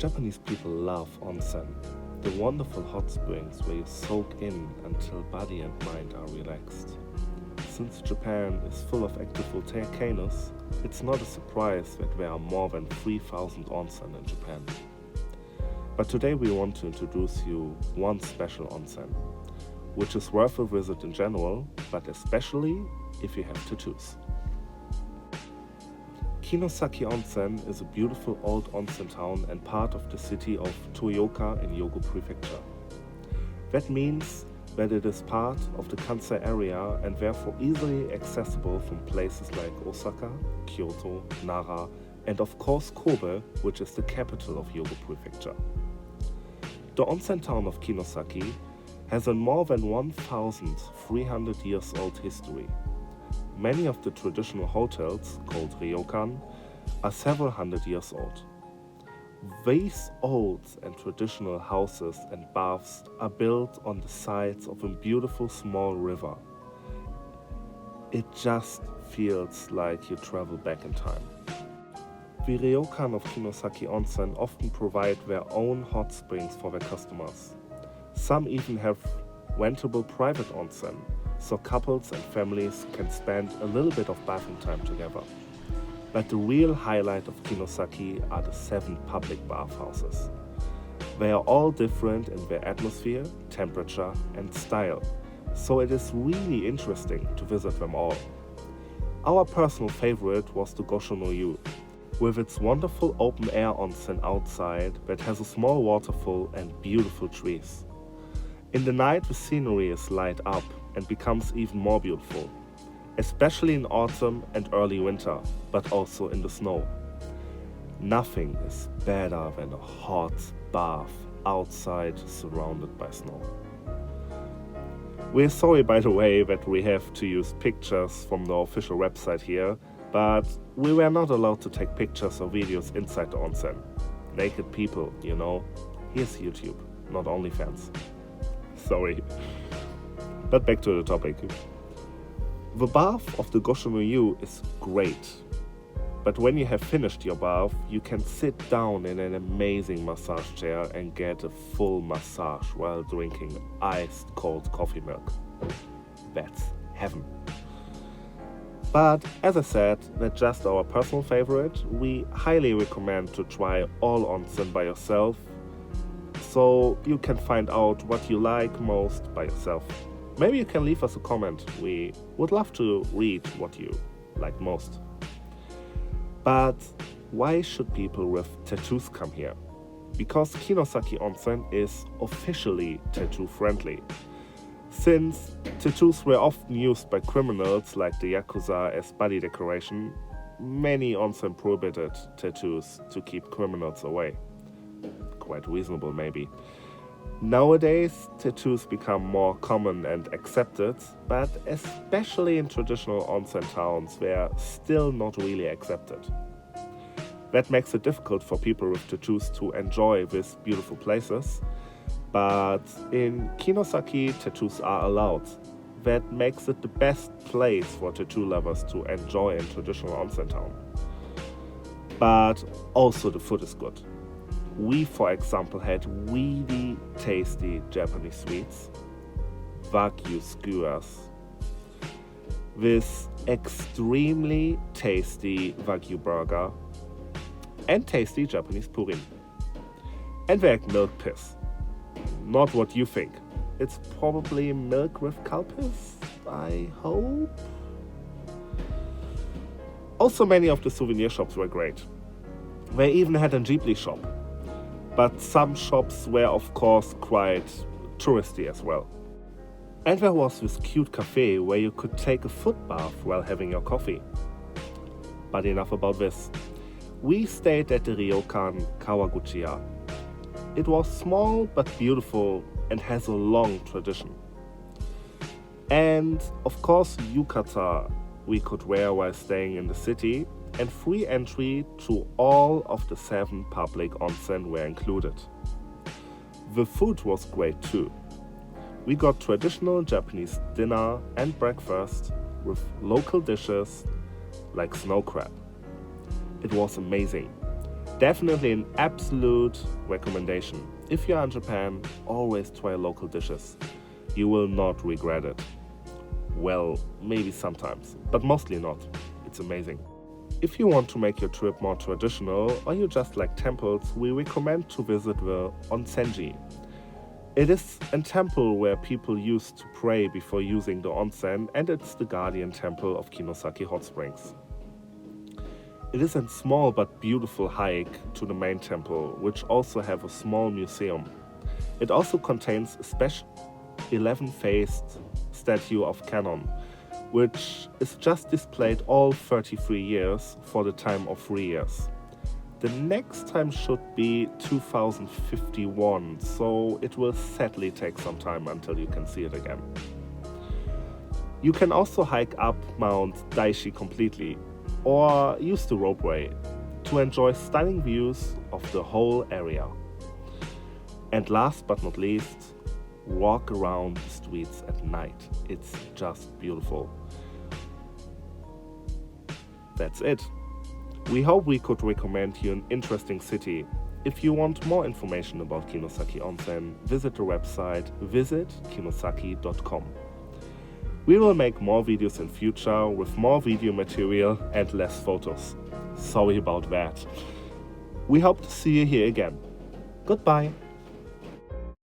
Japanese people love onsen, the wonderful hot springs where you soak in until body and mind are relaxed. Since Japan is full of active volcanoes, it's not a surprise that there are more than 3,000 onsen in Japan. But today we want to introduce you one special onsen, which is worth a visit in general, but especially if you have tattoos. Kinosaki Onsen is a beautiful old onsen town and part of the city of Toyoka in Hyogo Prefecture. That means that it is part of the Kansai area and therefore easily accessible from places like Osaka, Kyoto, Nara, and of course Kobe, which is the capital of Hyogo Prefecture. The onsen town of Kinosaki has a more than 1,300 years old history. Many of the traditional hotels, called ryokan, are several hundred years old. These old and traditional houses and baths are built on the sides of a beautiful small river. It just feels like you travel back in time. The ryokan of Kinosaki Onsen often provide their own hot springs for their customers. Some even have rentable private onsen, so couples and families can spend a little bit of bathing time together. But the real highlight of Kinosaki are the 7 public bathhouses. They are all different in their atmosphere, temperature and style, so it is really interesting to visit them all. Our personal favorite was the Gosho-no-Yu, with its wonderful open-air onsen outside that has a small waterfall and beautiful trees. In the night the scenery is lit up and becomes even more beautiful, especially in autumn and early winter, but also in the snow. Nothing is better than a hot bath outside surrounded by snow. We're sorry, by the way, that we have to use pictures from the official website here, but we were not allowed to take pictures or videos inside the onsen. Naked people, you know. Here's YouTube, not OnlyFans. Sorry. But back to the topic. The bath of the Gosho-no-Yu is great, but when you have finished your bath, you can sit down in an amazing massage chair and get a full massage while drinking iced cold coffee milk. That's heaven. But as I said, that's just our personal favorite. We highly recommend to try all onsen by yourself, so you can find out what you like most by yourself. Maybe you can leave us a comment. We would love to read what you like most. But why should people with tattoos come here? Because Kinosaki Onsen is officially tattoo friendly. Since tattoos were often used by criminals like the Yakuza as body decoration, many onsen prohibited tattoos to keep criminals away. Quite reasonable, maybe. Nowadays, tattoos become more common and accepted, but especially in traditional onsen towns, they are still not really accepted. That makes it difficult for people with tattoos to enjoy these beautiful places, but in Kinosaki, tattoos are allowed. That makes it the best place for tattoo lovers to enjoy in traditional onsen town. But also the food is good. We, for example, had really tasty Japanese sweets, Wagyu skewers, with extremely tasty Wagyu burger, and tasty Japanese purin. And we had milk piss. Not what you think. It's probably milk with kalpis, I hope. Also, many of the souvenir shops were great. They even had a Ghibli shop. But some shops were of course quite touristy as well. And there was this cute cafe where you could take a foot bath while having your coffee. But enough about this. We stayed at the ryokan Kawaguchiya. It was small but beautiful and has a long tradition. And of course yukata we could wear while staying in the city, and free entry to all of the 7 public onsen were included. The food was great too. We got traditional Japanese dinner and breakfast with local dishes like snow crab. It was amazing. Definitely an absolute recommendation. If you are in Japan, always try local dishes. You will not regret it. Well, maybe sometimes, but mostly not. It's amazing. If you want to make your trip more traditional or you just like temples, we recommend to visit the Onsenji. It is a temple where people used to pray before using the onsen, and it's the guardian temple of Kinosaki Hot Springs. It is a small but beautiful hike to the main temple, which also have a small museum. It also contains a special 11-faced statue of Canon, which is just displayed all 33 years for the time of 3 years. The next time should be 2051, so it will sadly take some time until you can see it again. You can also hike up Mount Daishi completely, or use the ropeway to enjoy stunning views of the whole area. And last but not least, walk around the streets at night. It's just beautiful. That's it. We hope we could recommend you an interesting city. If you want more information about Kinosaki Onsen, visit the website visitkinosaki.com. We will make more videos in future with more video material and less photos. Sorry about that. We hope to see you here again. Goodbye.